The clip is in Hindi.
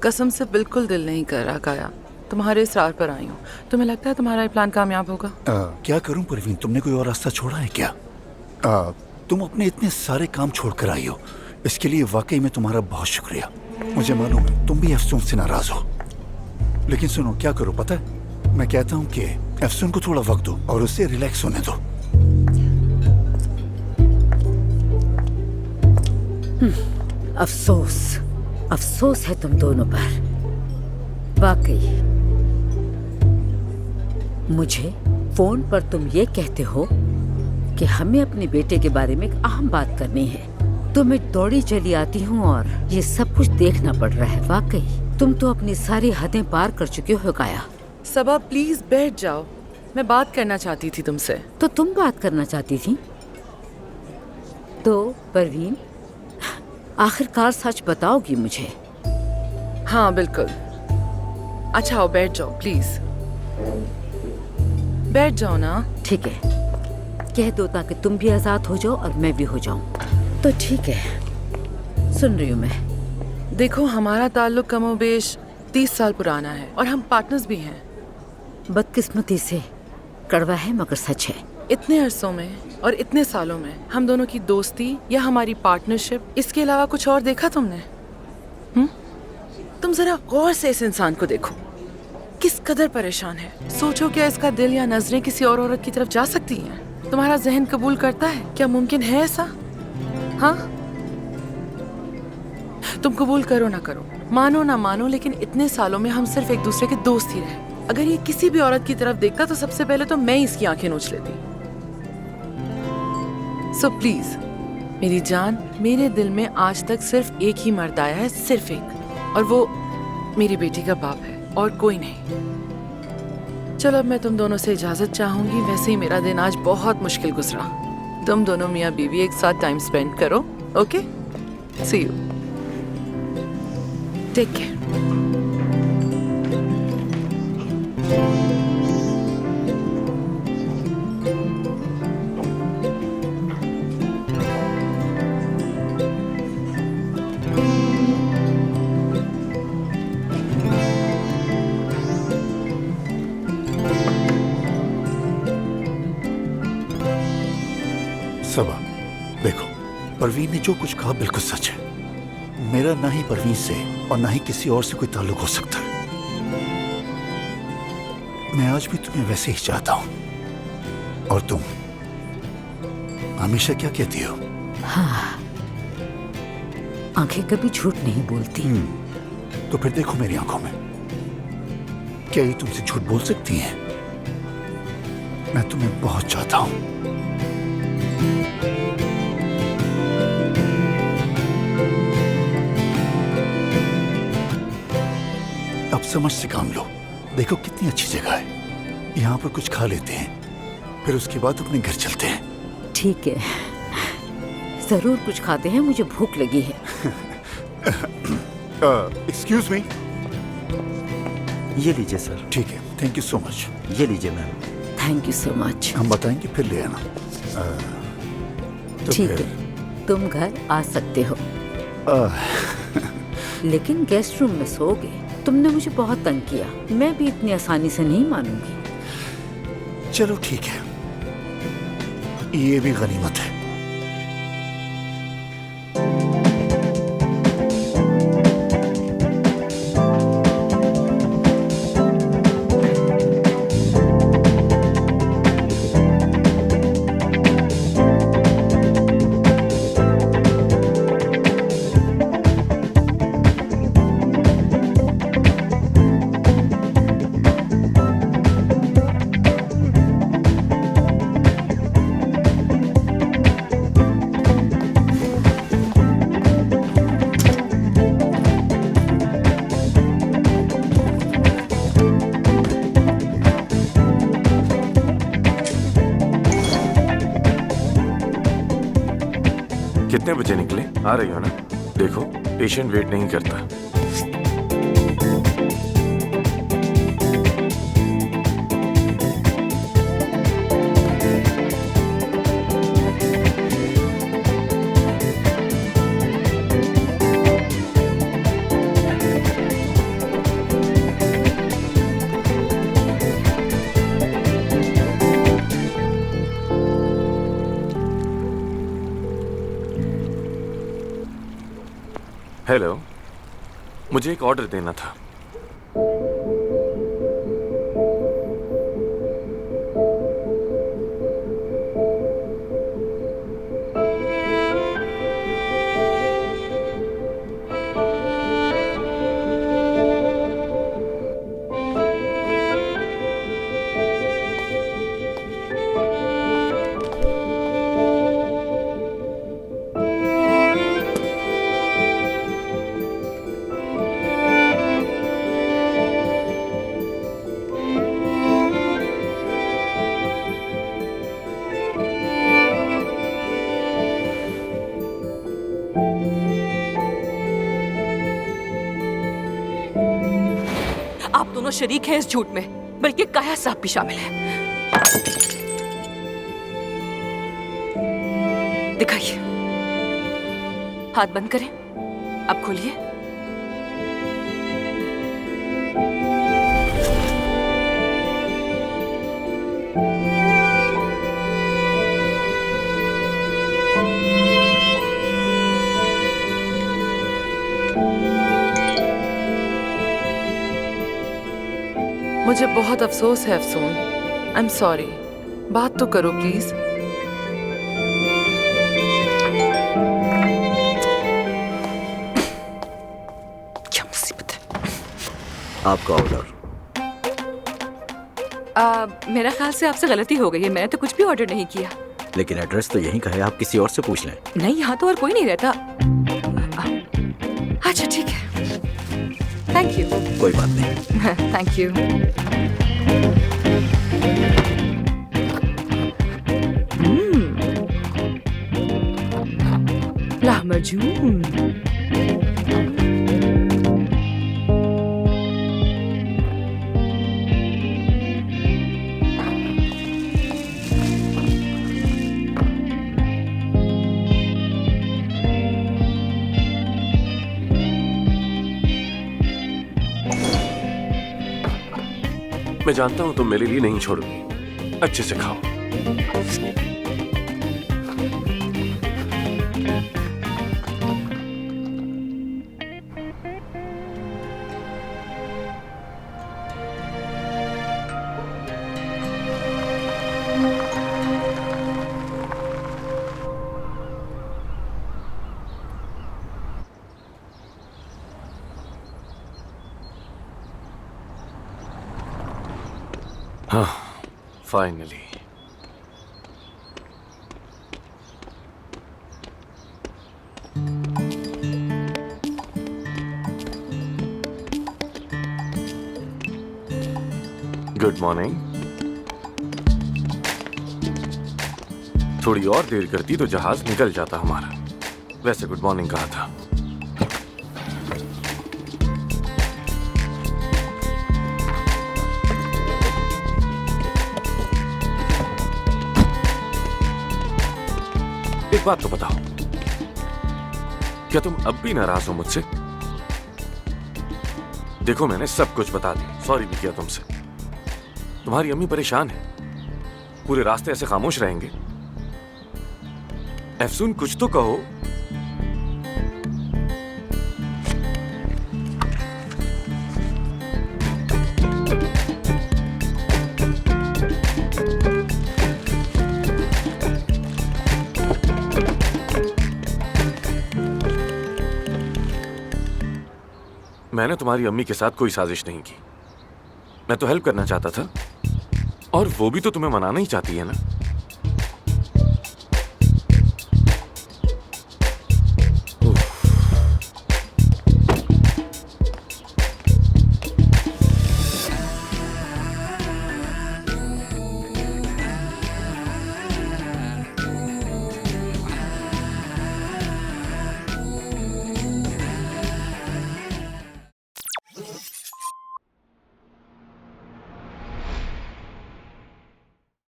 कसम से बिल्कुल दिल नहीं कर रहा काया। तुम्हारे इसरार पर आई हूँ। तुम्हें लगता है तुम्हारा ये प्लान कामयाब होगा? क्या करूं परवीन, तुमने कोई और रास्ता छोड़ा है क्या? तुम अपने इतने सारे काम छोड़कर आई हो, इसके लिए वाकई में तुम्हारा बहुत शुक्रिया। मुझे मालूम है तुम भी अफसून से नाराज हो, लेकिन सुनो क्या करो पता है, मैं कहता हूँ कि अफसून को थोड़ा वक्त दो और उसे रिलैक्स होने दो। अफसोस अफसोस है तुम दोनों पर, वाकई। मुझे फोन पर तुम ये कहते हो कि हमें अपने बेटे के बारे में एक अहम बात करनी है, तो मैं दौड़ी चली आती हूँ और ये सब कुछ देखना पड़ रहा है। वाकई तुम तो अपनी सारी हदें पार कर चुके हो काया। सबा प्लीज बैठ जाओ, मैं बात करना चाहती थी तुमसे। तो तुम बात करना चाहती थी? तो परवीन, आखिरकार सच बताओगी मुझे? हाँ बिल्कुल। अच्छा आओ बैठ जाओ प्लीज, बैठ जाओ ना। ठीक है, कह दो ताकि तुम भी आजाद हो जाओ और मैं भी हो जाऊं। तो ठीक है, सुन रही हूँ मैं। देखो हमारा ताल्लुक कमोबेश 30 साल पुराना है और हम पार्टनर्स भी हैं। बदकिस्मती से कड़वा है मगर सच है। इतने अरसों में और इतने सालों में हम दोनों की दोस्ती या हमारी पार्टनरशिप, इसके अलावा कुछ और देखा तुमने? तुम जरा गौर से इस इंसान को देखो, किस कदर परेशान है। सोचो क्या इसका दिल या नजरें किसी और औरत की तरफ जा सकती हैं? तुम्हारा जहन कबूल करता है? क्या मुमकिन है ऐसा? हाँ, तुम कबूल करो ना करो, मानो ना मानो, लेकिन इतने सालों में हम सिर्फ एक दूसरे के दोस्त ही रहे। अगर ये किसी भी औरत की तरफ देखता तो सबसे पहले तो मैं इसकी आंखें नोच लेती। सो प्लीज मेरी जान, मेरे दिल में आज तक सिर्फ एक ही मर्द आया है, सिर्फ एक, और वो मेरी बेटी का बाप है और कोई नहीं। चलो अब मैं तुम दोनों से इजाजत चाहूंगी। वैसे ही मेरा दिन आज बहुत मुश्किल गुजरा। तुम दोनों मियाँ बीवी एक साथ टाइम स्पेंड करो। Okay, see you, take care. Saba देखो, परवीन ने जो कुछ कहा बिल्कुल सच है। मेरा ना ही परवीन से और ना ही किसी और से कोई ताल्लुक हो सकता है। मैं आज भी तुम्हें वैसे ही चाहता हूं। और तुम हमेशा क्या कहती हो? हाँ, आंखें कभी झूठ नहीं बोलती। तो फिर देखो मेरी आंखों में, क्या ये तुमसे झूठ बोल सकती हैं? मैं तुम्हें बहुत चाहता हूं। अब समझ से काम लो। देखो कितनी अच्छी जगह है, यहाँ पर कुछ खा लेते हैं, फिर उसके बाद अपने घर चलते हैं। ठीक है, जरूर कुछ खाते हैं, मुझे भूख लगी है। Excuse me. ये लीजिए सर। ठीक है, थैंक यू सो मच। ये लीजिए ma'am. Thank you so much. हम बताएंगे फिर ले आना। तो ठीक फिर- है, तुम घर आ सकते हो, लेकिन गेस्ट रूम में सोओगे। तुमने मुझे बहुत तंग किया, मैं भी इतनी आसानी से नहीं मानूंगी। चलो ठीक है, ये भी गनीमत है। कितने बजे निकले? आ रही हो ना? देखो पेशेंट वेट नहीं करता। हेलो, मुझे एक ऑर्डर देना था। आप दोनों शरीक हैं इस झूठ में, बल्कि काया साहब भी शामिल है। दिखाइए, हाथ बंद करें, अब खोलिए। मुझे बहुत अफसोस है अफसून। I am sorry. बात तो करो प्लीज। क्या मुसीबत है। आपका ऑर्डर। मेरा ख्याल से आपसे गलती हो गई है, मैंने तो कुछ भी ऑर्डर नहीं किया। लेकिन एड्रेस तो यहीं का है, आप किसी और से पूछ लें। नहीं, यहाँ तो और कोई नहीं रहता। अच्छा ठीक है, थैंक यू। कोई बात नहीं। Thank you. लामजून। मैं जानता हूं तुम मेरे लिए नहीं छोड़ोगी। अच्छे से खाओ। हाँ, फाइनली। Good morning. थोड़ी और देर करती तो जहाज निकल जाता हमारा। वैसे गुड मॉर्निंग कहा था। एक बात तो बताओ, क्या तुम अब भी नाराज हो मुझसे? देखो मैंने सब कुछ बता दिया, सॉरी भी किया तुमसे। तुम्हारी अम्मी परेशान है, पूरे रास्ते ऐसे खामोश रहेंगे? अफसून कुछ तो कहो। मैंने तुम्हारी अम्मी के साथ कोई साजिश नहीं की। मैं तो हेल्प करना चाहता था, और वो भी तो तुम्हें मनाना ही चाहती है ना।